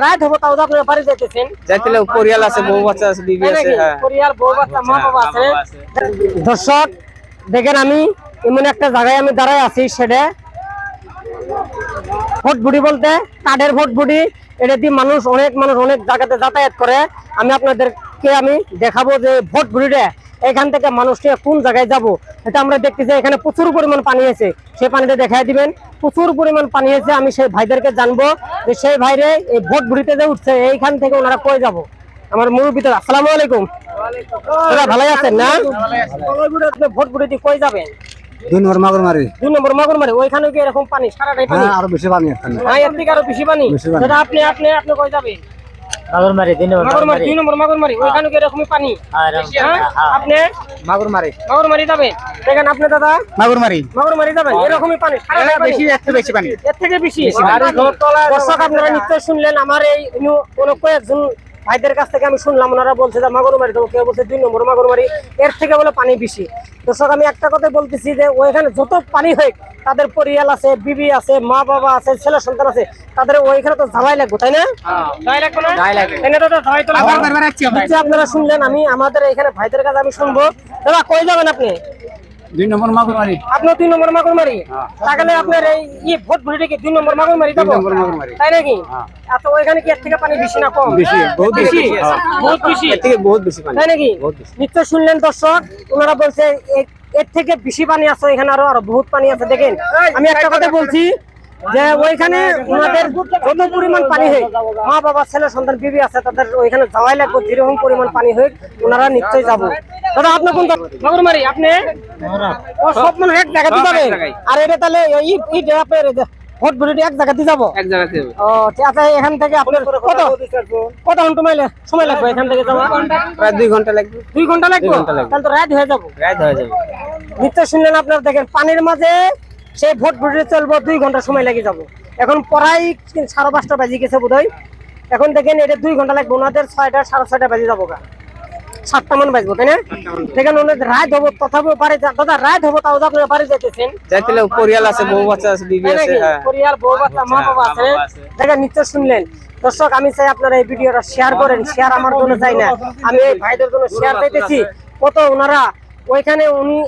রাত হবো তাও তো আপনারা বাড়ি যাইতেছেন। যাইতেলে পরিয়াল আছে, বউ বাচ্চা আছে, বিবি আছে। হ্যাঁ, পরিবার বউ বাচ্চা মা বাবা আছে। দর্শক দেখেন, আমি এমন একটা জায়গায় আমি দাঁড়ায় আছি, সেটা ভোটবুড়ি বলতে কাঠের ভোটবুড়ি। এটা দিয়ে অনেক মানুষ অনেক জায়গাতে যাতায়াত করে। আমি আপনাদেরকে দেখাবো যে ভোটবুড়িটা এখান থেকে মানুষ নিয়ে কোন জায়গায় যাব। এটা আমরা দেখতেছি এখানে প্রচুর পরিমাণ পানি আছে, সেই পানিটা দেখাই দিবেন। প্রচুর পরিমাণ পানি আছে। আমি সেই ভাইদেরকে জানবো যে সেই ভাইরে এই ভোটবুড়িতে যে উঠছে এইখান থেকে ওনারা কই যাব। আমার মুরব্বী, আসসালামু আলাইকুম। ভালো আছেন না? ভোটবুড়িতে কই যাবেন? 2 নম্বর মাগুরমারি। 2 নম্বর মাগুরমারি। ওইখানে কি এরকম পানি সারাটাই পানি? আরো বেশি পানি এখানে। হ্যাঁ, এর থেকে আরো বেশি পানি। দাদা আপনি কই যাবেন? মাগুরমারি 2 নম্বর মাগুরমারি। 2 নম্বর মাগুরমারি। ওইখানে কি এরকম পানি? হ্যাঁ, আপনি মাগুরমারি যাবেন? দেখেন আপনি দাদা মাগুরমারি যাবেন, এরকমই পানি সারাটাই পানি। বেশি পানি। এর থেকে বেশি। দর্শক আপনারা নিশ্চয় শুনলেন, আমার এই কোনো কয়েকজন ভাইদের কাছ থেকে আমি শুনলাম, ওনারা বলছে যে মাগুরমারি যাবো, কেউ বলছে 2 নম্বর মাগুরমারি, এর থেকে বলে পানি বেশি। দর্শক আমি একটা কথা বলতেছি যে ওইখানে যত পানি হয়, তাদের পরিয়াল আছে, বিবি আছে, মা বাবা আছে, ছেলে সন্তান আছে, তাদের ওইখানে তো ঝালাই লাগবে, তাই না? আপনারা শুনলেন, আমি আমাদের এখানে ভাইদের কাছে আমি শুনবো। দাদা কই যাবেন আপনি? 2 নম্বর মাগুরমারি। আপনি 2 নম্বর মাগুরমারি? তাহলে আপনার এই ভোটবুড়িটা কি 2 নম্বর মাগুরমারি যাবো, তাই নাকি? আচ্ছা, ওইখানে কি এর থেকে পানি বেশি না কম? বেশি, বহুত বেশি। বহুত বেশি, এর থেকে বহুত বেশি পানি, তাই নাকি? নিশ্চয় শুনলেন দর্শক, ওনারা বলছে এর থেকে বেশি পানি আছে, এখানে আরো বহুত পানি আছে। দেখেন আমি একটা কথা বলছি যে ওইখানে ওনাদের যত পরিমাণ পানি হয়, মা বাবা ছেলে সন্তান বিবি আছে, তাদের ওইখানে যাওয়াই লাগবে। যেরকম পরিমাণ পানি হয় ওনারা নিশ্চয়ই যাবো। দাদা আপনি কোন মাগুরমারি? আপনি সব মানুষ এক জায়গাতে যাবে? আর এটা তাহলে আপনার ভোটবুড়িটি এক জায়গাতে যাবো? এক জায়গাতে যাবে। ও ঠিক আছে। এখান থেকে আপনার কত ঘন্টা সময় লাগবে এখান থেকে যাওয়া? প্রায় 2 ঘন্টা লাগবে। 2 ঘন্টা লাগবে? তাহলে তো রাত হয়ে যাবো। রাত হয়ে যাবে। নিশ্চয় শুনলেন আপনারা। দেখেন পানির মাঝে সেই ভোটবুড়ি চলবো, 2 ঘন্টা সময় লেগে যাবো। এখন প্রায় 5:30 বাজে গেছে বোধহয়। এখন দেখেন এটা 2 ঘন্টা লাগবে, ওনাদের 6টা 6:30 বাজে যাবো, 7টা মান বাজবো, তাই না? দেখেন ওনাদের রাত হবো, তথাপি বাড়ি দাদা রাত হবো তাও তো আপনারা বাড়ি যাইতেছেন। যাইতেলে পরিয়াল আছে, বউ বাচ্চা আছে, বিবি আছে। হ্যাঁ, পরিবার বউ বাচ্চা মা বাবা আছে। দেখেন নিশ্চয় শুনলেন দর্শক, আমি চাই আপনারা এই ভিডিওটা শেয়ার করেন। শেয়ার আমার জন্য চাই না, আমি এই ভাইদের জন্য শেয়ার চাইতেছি। কত ওনারা ওইখানে,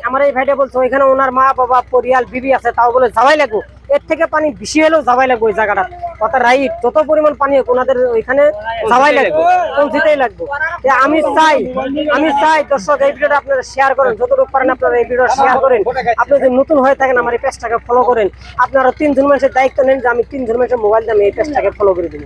আমার এই ভাইটা বলছে ওইখানে ওনার মা বাবা পরিয়াল বিবি আছে, তাও বলে যাওয়াই লাগবো। এর থেকে পানি বেশি হলেও যাওয়াই লাগবে ওই জায়গাটা। কথা রাইট, যত পরিমাণ পানি হোক ওনাদের ওইখানে যাওয়াই লাগবে, পৌঁছতেই লাগবে। আমি চাই দর্শক এই ভিডিওটা আপনারা শেয়ার করেন, যতটুকু পারেন আপনারা এই ভিডিও শেয়ার করেন। আপনি যদি নতুন হয়ে থাকেন আমার এই পেজটাকে ফলো করেন। আপনারা 3 জন মানুষের দায়িত্ব নেন যে আমি 3 জন মানুষের মোবাইল দিয়ে আমি এই পেজটাকে ফলো করে দিন।